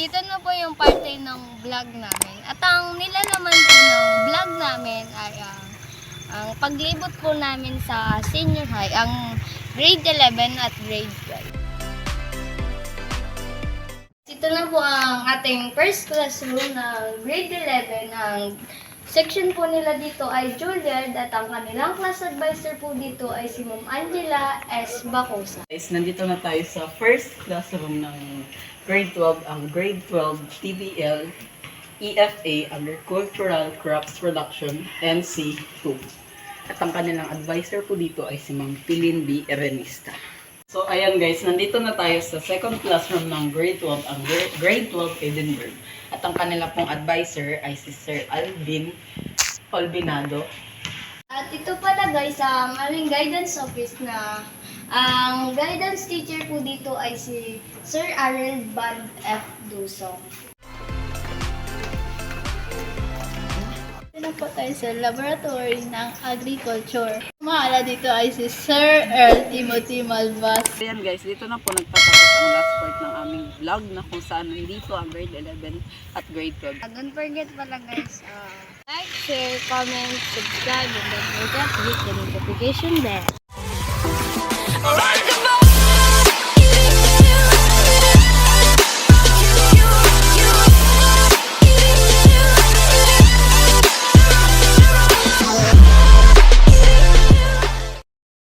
ito na po yung parte ng vlog namin. At ang nilalaman po ng vlog namin ay ang paglibot po namin sa senior high, ang grade 11 at grade 12. Ito na po ang ating first classroom na grade 11. Ang section po nila dito ay Juilliard at ang kanilang class advisor po dito ay si Ma'am Angela S. Bacosa. Guys, nandito na tayo sa first classroom ng grade 12, ang grade 12 TBL EFA Agricultural Crops Production NC2. At ang kanilang advisor po dito ay si Ma'am Pilin B. Erenista. So ayan guys, nandito na tayo sa second classroom ng grade 12, ang grade 12 Edinburgh. At ang kanila pong advisor ay si Sir Alvin Olbinado. At ito pala guys, ang aming guidance office na ang guidance teacher po dito ay si Sir Arel Band F. Dusong. Ito na po tayo sa laboratory ng agriculture. Mahala dito ay si Sir Earl Timothy Malvas. Ayan guys, dito na po nagtatapos ang last part ng aming vlog na kung saan nandito ang grade 11 at grade 12. Don't forget pala guys, like, share, comment, subscribe, and don't forget to hit the notification bell.